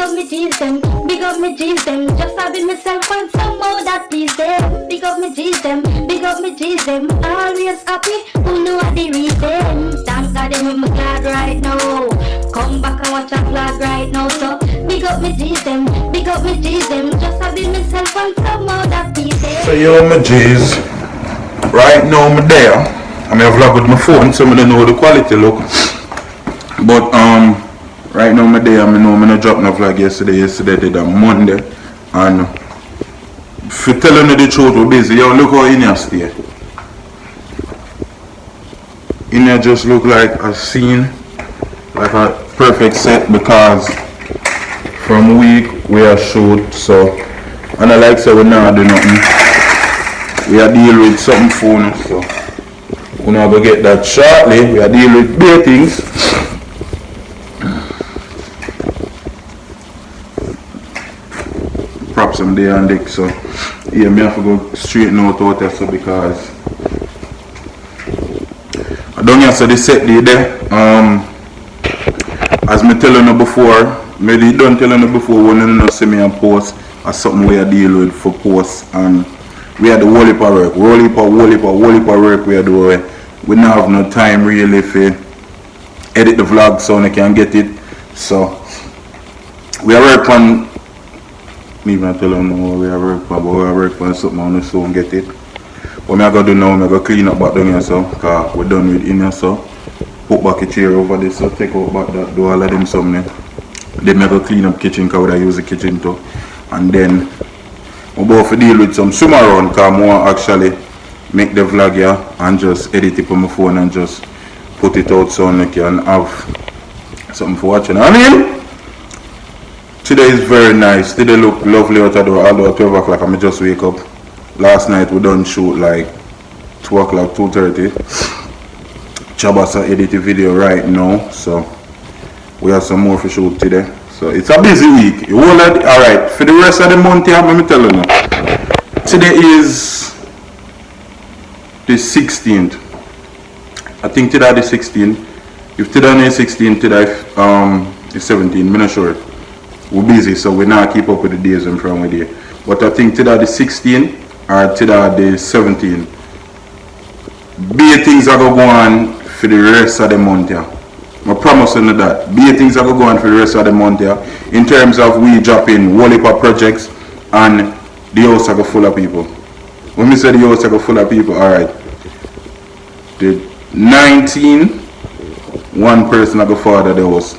up me G's them, big up me G's them. Just having myself and some more that please them. Big up me G's them, big up me G's them. Always happy, who know what the reason. Thank God them with me glad right now. Come back and watch a vlog right now. So big up me G's them, big up me G's them. Just having myself and some more that please them. So yo my G's, right now I'm there. I mean I vlog with my phone so I don't know the quality look. But right now I'm there. I know I'm not drop no vlog yesterday. Yesterday did a Monday. And for telling you the truth we're busy. Yo look how in here stay. In here just look like a scene, like a perfect set because from week we are shoot so and I like so we not do nothing. We are deal with something phone so we're not gonna get that shortly. We are dealing with big things. Props them there and dick so yeah me have to go straighten out there so because I don't have to the set there. As me telling you before, maybe don't telling you before when you don't see me and post or something we are dealing with for post and we had the whole heap of work, whole heap of work we are doing. We don't have no time really for edit the vlog so I can get it. So we are working on me even tell them no we are working on but we are working on something on the so and get it. What I gotta do now, I gotta clean up back down here so cause we're done with in here so put back a chair over there so take out back that do all of them something. Then I gotta clean up kitchen cause I use the kitchen too. And then we're about to deal with some swim around because I want actually make the vlog here and just edit it on my phone and just put it out so I can have something for watching. I mean, today is very nice. Today look lovely out of the door, although at 12 o'clock I just wake up. Last night we done shoot like 2 o'clock, 2:30. Chabasa edit the video right now, so we have some more for shoot today. So it's a busy week. Alright, for the rest of the month here, let me tell you now. Today is the 16th. I think today is the 16th. If today is the 16th, today is 17th, I'm not sure. We're busy, so we now keep up with the days in front of you. But I think today is the 16th or today is the 17th. Big things are going to go on for the rest of the month here. I promise you that. Big things are going to go on for the rest of the month here. In terms of we dropping whole heap of projects and the house are full of people. When we say the house are full of people, alright. The 19, one person are going to father the house.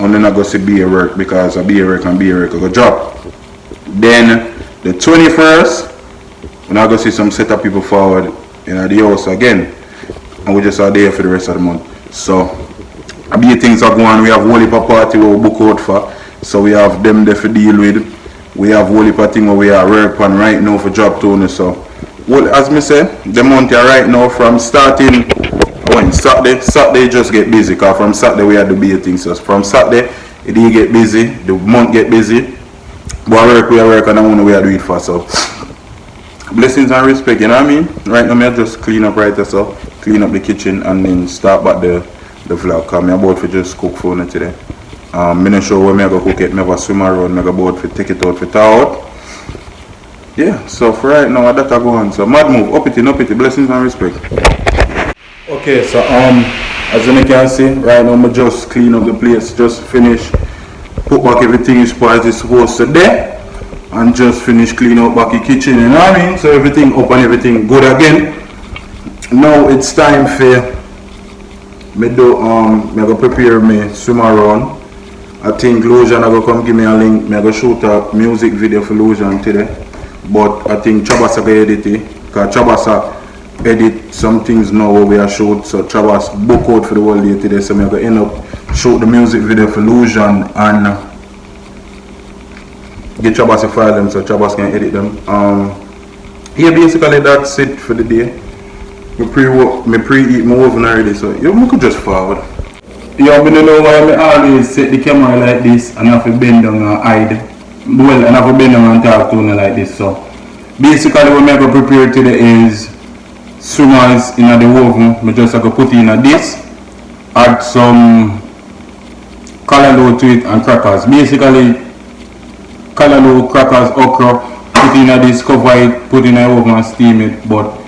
And then I go see BA work because a BA work and BA work I go drop. Then the 21st, when I go see some set of people forward in the house again. And we just are there for the rest of the month. So a BA things are going on. We have whole heap of party where we book out for. So we have them there for deal with. We have whole heap of thing where we are work on right now for job tone. So well, as me say, the month here right now from starting when Saturday just get busy because from Saturday we have to be a thing. So from Saturday it did get busy, the month get busy. But we are work and I want to we are do it for so. Blessings and respect, you know what I mean? Right now I just clean up right so, clean up the kitchen and then start back the vlog because I'm about to just cook for you today. I'm not sure where I go cook it, I have swim around, I'm about to take it out for out. Yeah, so for right now that I go on. So mad move, up it, blessings and respect. Okay, so as you can see, right now I just clean up the place, just finish, put back everything as far as it's supposed to there, and just finish clean up back the kitchen, you know what I mean? So everything up and everything good again. Now it's time for me go prepare me swim around. I think Lucian I go come give me a link, me go shoot a music video for Lucian today. But I think Chabasa go edit it, because Chabasa edit some things now where we are shoot, so Chabas book out for the whole day today, so I'm going to end up shoot the music video for Lucian and get Chabas to file them so Chabas can edit them. Yeah, basically that's it for the day. Me pre-eat my oven already, so you could just forward. Yo, I don't know why I always set the camera like this and have to bend down and hide. Well, and have to bend down and talk to you like this, so basically what I'm going to prepare today is swimmers in the oven. I just have to put in this, add some callaloo to it and crackers. Basically callaloo, crackers, okra, put in this, cover it, put in the oven and steam it. But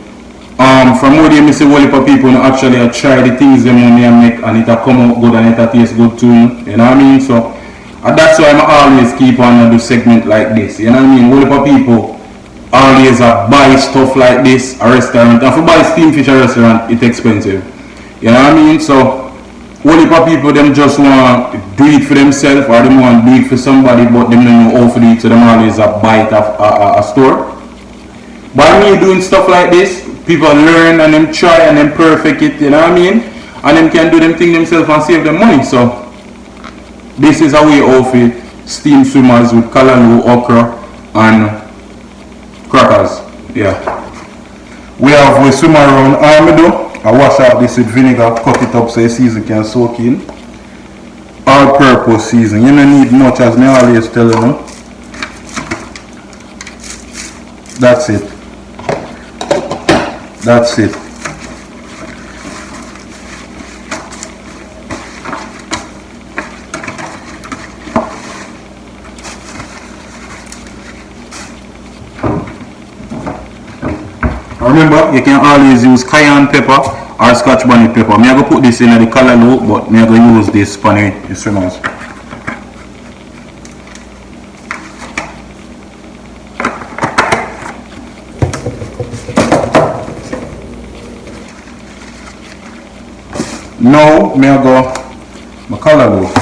from what you see, whole heap of people actually try the things them when they make and it'll come out good and it'll taste good too. You know what I mean? So that's why I always keep on do segment like this. You know what I mean? Whole heap of people always buy stuff like this a restaurant. And for buy steamed fish at a restaurant, it's expensive. You know what I mean? So whole heap of people them just want to do it for themselves or they want to do it for somebody but them don't know how to do it, so them always buy it at a store. By me doing stuff like this, people learn and them try and them perfect it, you know what I mean? And them can do them thing themselves and save them money. So this is a way of steamed swimmers with callaloo, okra and crackers. Yeah. We have a swimmer around armadillo. I wash out this with vinegar, cut it up so the season can soak in. All purpose season. You don't need much, as me always tell you. That's it. That's it. Remember, you can always use cayenne pepper or scotch bonnet pepper. I'm going to put this in the callaloo, but I'm going to use this for the swimmers. Now, I'm going to go my callaloo.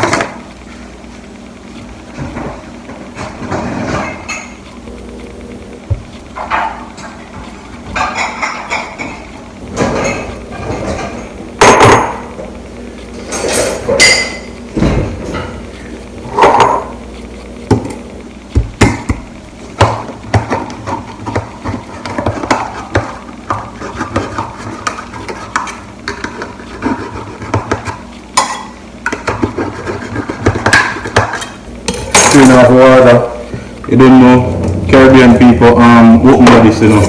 Of water. You don't know, Caribbean people open this, you know.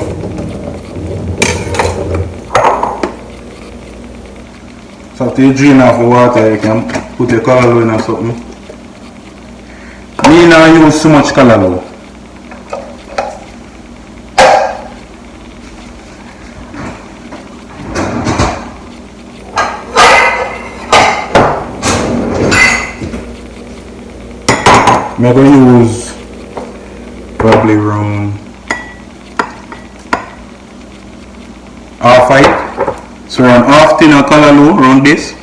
So after you drain off the water, you can put your callaloo in or something. Me now use so much callaloo. I'm going to use probably around half it. So around half tin of callaloo around this.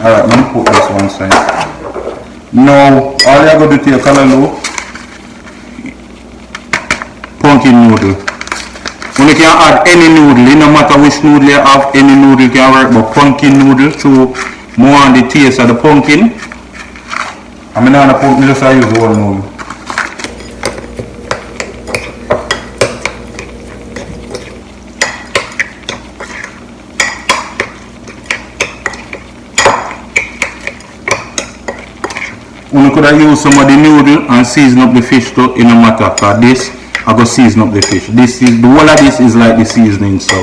Alright, let me put this one side. Now all you going to do to your callaloo, pumpkin noodle. When you can add any noodle, it no matter which noodle you have, any noodle can work, but pumpkin noodle to more on the taste of the pumpkin. I'm going to put me just use the whole noodle. You could have used some of the noodle and season up the fish too, in a matter, because this I go season up the fish. This is the whole of this is like the seasoning, so.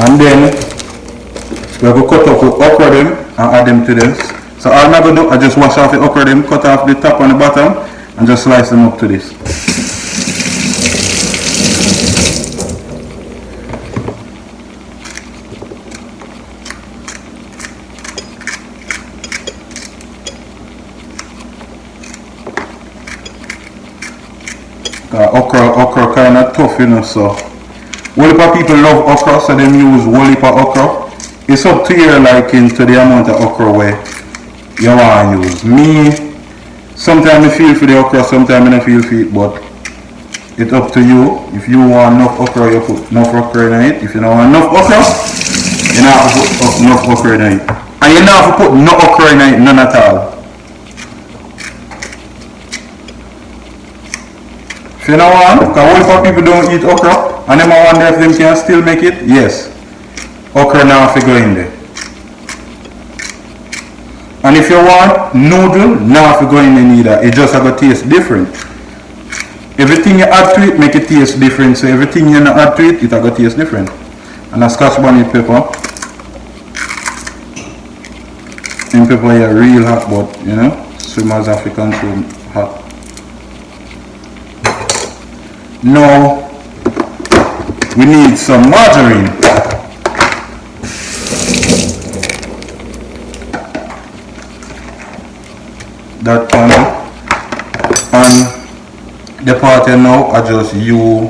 And then we go cut up the okra them and add them to this. So all I'm going to do, I just wash off the okra them, cut off the top and the bottom, and just slice them up to this. Okra kind of tough, you know, so. Whole heap of people love okra, so they use whole heap of okra. It's up to your liking to the amount of okra where you want to use. Me, sometimes I feel for the okra, sometimes I don't feel for it, but it's up to you. If you want enough okra, you put enough okra in it. If you don't want enough okra, you don't have to put enough okra in it. And you don't have to put no okra in it, none at all. If you don't want, because whole heap of people don't eat okra, and them I wonder if them can still make it, yes. Okra now have to go in there. And if you want noodle, now have to go in there neither. It just have to taste different. Everything you add to it make it taste different. So everything you not add to it, it have to taste different. And a scotch bonnet pepper. And pepper is real hot, but you know. Swimmers have to consume hot. Now we need some margarine. That one, and the part now I just you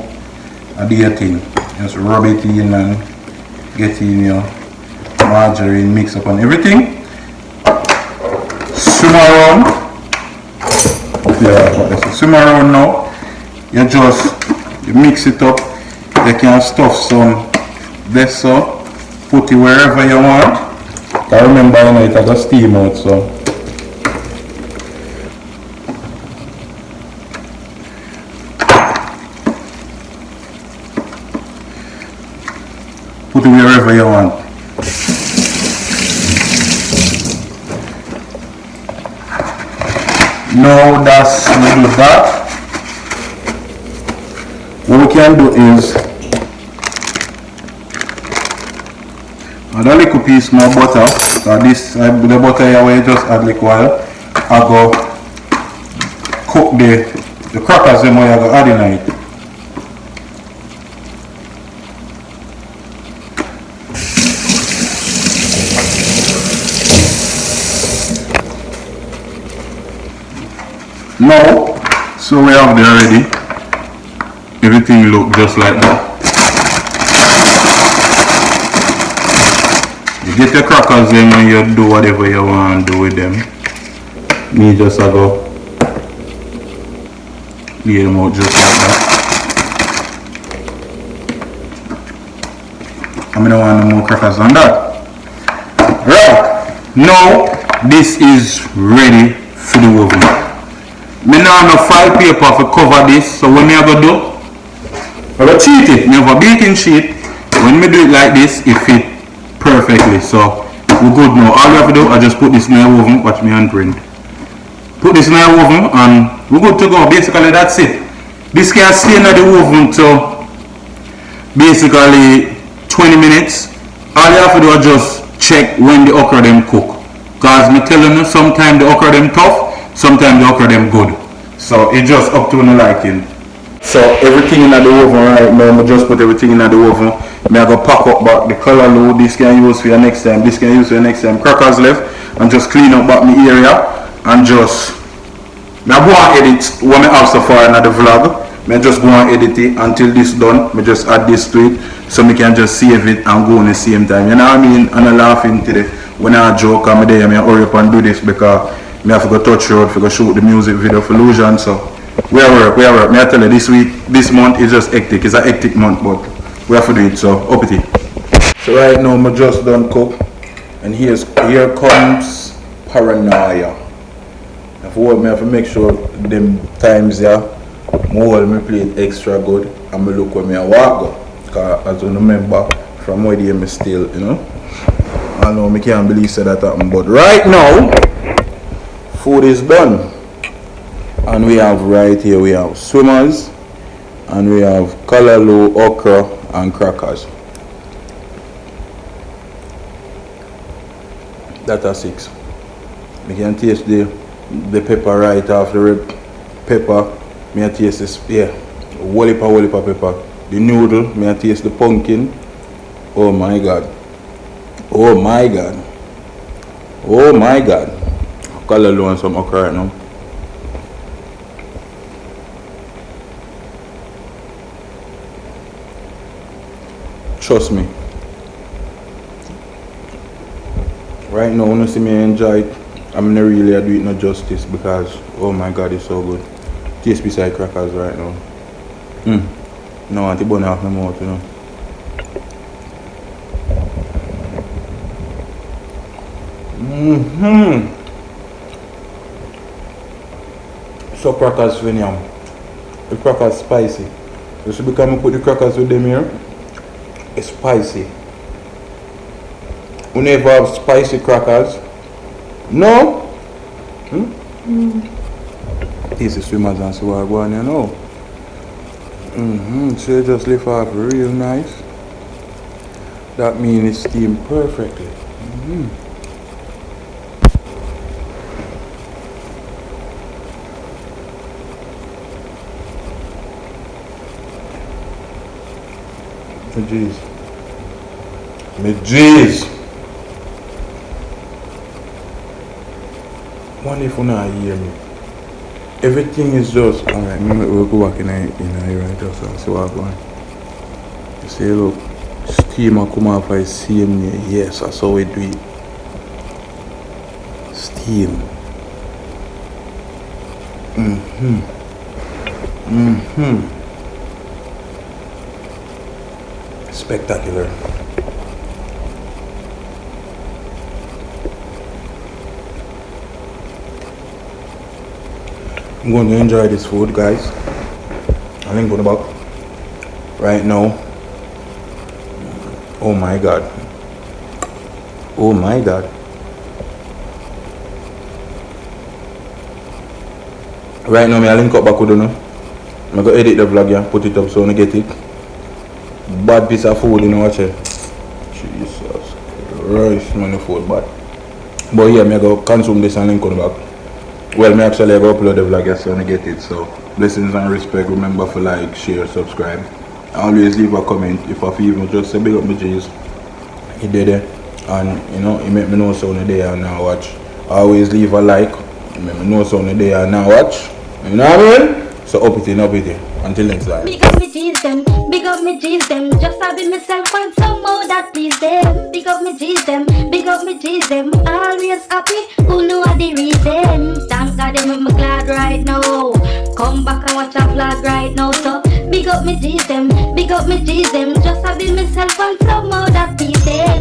do your thing. Just rub it in and get in your margarine, mix up on everything. Swim around. Yeah, swim around now. You mix it up. You can stuff some this so, put it wherever you want. I remember it has a steam out so. Put it wherever you want. Now that's we do that. What we can do is add a little piece more butter. This the butter here where you just add like oil. I go cook the crackers them where I go add in it. Now, so we have there already. Everything look just like that. You get your crackers then when you do whatever you want to do with them. Me just go lay them out just like that. I don't want no more crackers than that. Right, now this is ready for the oven. Me now have no foil paper to cover this, so what me I go do? I go cheat it. Me have a baking sheet. When me do it like this, it fit perfectly. So we're good now. All you have to do, I just put this in the oven. Watch me handprint. Put this in the oven and we're good to go. Basically that's it. This can stay in the oven to basically 20 minutes. All you have to do is just check when the okra them cook. Cause me telling you, sometimes the okra them tough. Sometimes the okra them good. So it's just up to the liking. So everything in the oven right now, I just put everything in the oven. I go pack up back the color load. This can use for your next time. This can use for your next time. Crackers left. And just clean up back my area. And just I go and edit what I have so far in the vlog. I just go and edit it until this done. I just add this to it. So I can just save it and go in the same time. You know what I mean? And I'm laughing today. When I joke, I'm there, I hurry up and do this because I have to go touch road to go shoot the music video for Illusion. So we are work. Me I tell you this month is just hectic. It's a hectic month, but we have to do it. So up it. So right now I'm just done cook, and here comes Paranoia. I have to make sure them times there, more me play it extra good, and me look where me I walk go. Cause as you remember from where I'm still, you know. I know me can't believe that happened, but right now. Food is done, and we have right here we have swimmers, and we have callaloo, okra, and crackers. That are 6. We can taste the pepper right off the red pepper. Me I taste this whole heap of pepper. The noodle, me I taste the pumpkin. Oh my god! Oh my god! Oh my god! Callaloo and some okra right now. Trust me. Right now, when you see me enjoy it, I'm not really do it no justice because oh my god, it's so good. Taste beside crackers right now. No, I want to burn off my mouth, you know. So crackers when yam. The crackers spicy. You see because I put the crackers with them here, it's spicy. We never have spicy crackers. No? These are swimmers and so I go on, you know. So you just lift off real nice. That means it's steamed perfectly. Me jeez. Wonder if you not hear me. Everything is just alright. We'll go back in here right just and see what's going. You see, look, steamer come off I see him here. Yes, that's how we do it. Steam. Spectacular. I'm going to enjoy this food, guys. I think on the back right now. Oh my god. Oh my god. Right now, I link up back with you. I'm going to edit the vlog here, put it up so I get it. Bad piece of food, you know, watch it. Jesus Christ, man, the food bad. But yeah, I'm going to consume this and link on the back. Well, me actually go upload the vlog yes, so I get it. So blessings and respect. Remember to like, share, subscribe. Always leave a comment. If I feel even just say big up my G's. He did it. And you know, he make me know so on the day and now watch. Always leave a like. He make me know so on the day and now watch. You know what I mean? So up it in. Until next time. Big up me G's them, big up me G's them. Just having myself find some more that please them. Big up me G's them, big up me G's them. Always happy, who know the reason. Thank God I'm glad right now. Come back and watch a vlog right now. So big up me G's them, big up me G's them. Just having myself find some more that please them.